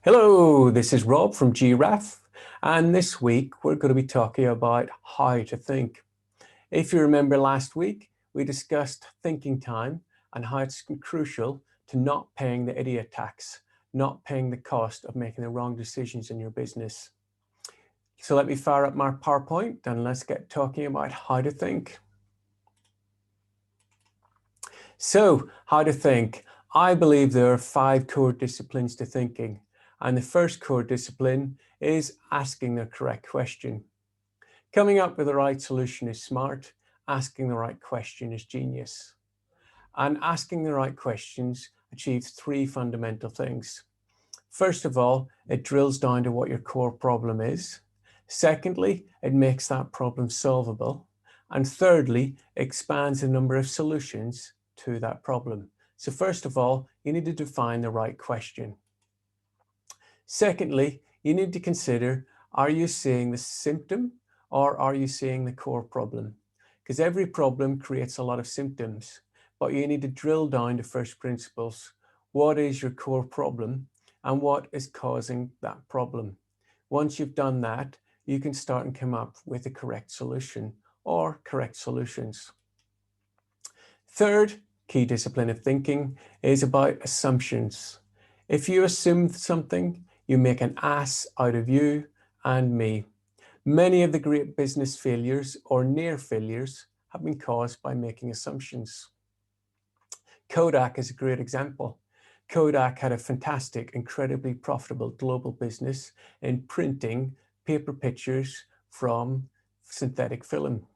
Hello, this is Rob from GRAF, and this week we're going to be talking about how to think. If you remember last week, we discussed thinking time and how it's crucial to not paying the idiot tax, not paying the cost of making the wrong decisions in your business. So let me fire up my PowerPoint and let's get talking about how to think. So, how to think. I believe there are 5 core disciplines to thinking. And the first core discipline is asking the correct question. Coming up with the right solution is smart. Asking the right question is genius. And asking the right questions achieves 3 fundamental things. First of all, it drills down to what your core problem is. Secondly, it makes that problem solvable. And thirdly, it expands the number of solutions to that problem. So first of all, you need to define the right question. Secondly, you need to consider, are you seeing the symptom or are you seeing the core problem? Because every problem creates a lot of symptoms, but you need to drill down to first principles. What is your core problem and what is causing that problem? Once you've done that, you can start and come up with the correct solution or correct solutions. Third key discipline of thinking is about assumptions. If you assume something, you make an ass out of you and me. Many of the great business failures or near failures have been caused by making assumptions. Kodak is a great example. Kodak had a fantastic, incredibly profitable global business in printing paper pictures from synthetic film.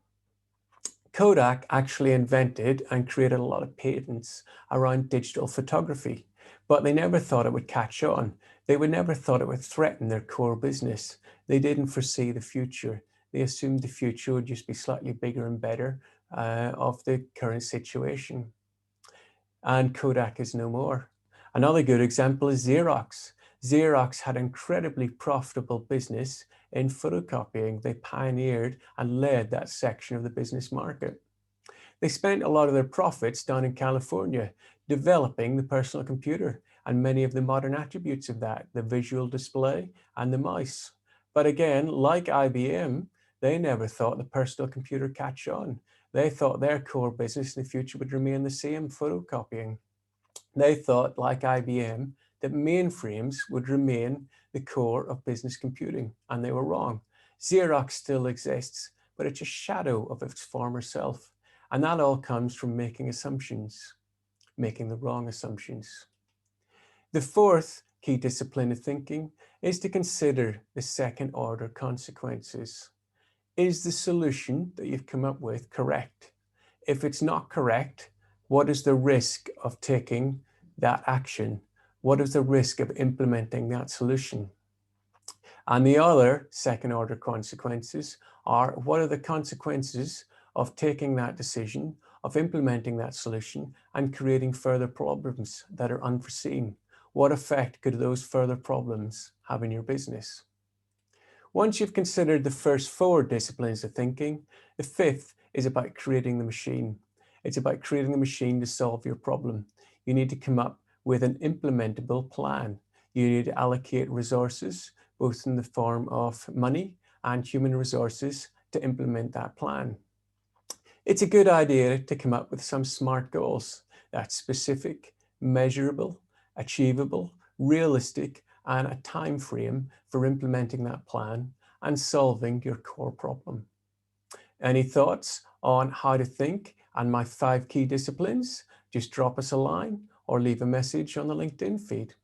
Kodak actually invented and created a lot of patents around digital photography, but they never thought it would catch on. They would never thought it would threaten their core business. They didn't foresee the future. They assumed the future would just be slightly bigger and better of the current situation. And Kodak is no more. Another good example is Xerox. Xerox had incredibly profitable business in photocopying. They pioneered and led that section of the business market. They spent a lot of their profits down in California developing the personal computer and many of the modern attributes of that, the visual display and the mouse. But again, like IBM, they never thought the personal computer catch on. They thought their core business in the future would remain the same, photocopying. They thought, like IBM, that mainframes would remain the core of business computing, and they were wrong. Xerox still exists, but it's a shadow of its former self. And that all comes from making assumptions, making the wrong assumptions. The fourth key discipline of thinking is to consider the second order consequences. Is the solution that you've come up with correct? If it's not correct, what is the risk of taking that action? What is the risk of implementing that solution? And the other second order consequences are, what are the consequences of taking that decision, of implementing that solution and creating further problems that are unforeseen? What effect could those further problems have in your business? Once you've considered the first 4 disciplines of thinking, the 5th is about creating the machine. It's about creating the machine to solve your problem. You need to come up with an implementable plan. You need to allocate resources, both in the form of money and human resources, to implement that plan. It's a good idea to come up with some SMART goals that's specific, measurable, achievable, realistic, and a time frame for implementing that plan and solving your core problem. Any thoughts on how to think and my 5 key disciplines? Just drop us a line or leave a message on the LinkedIn feed.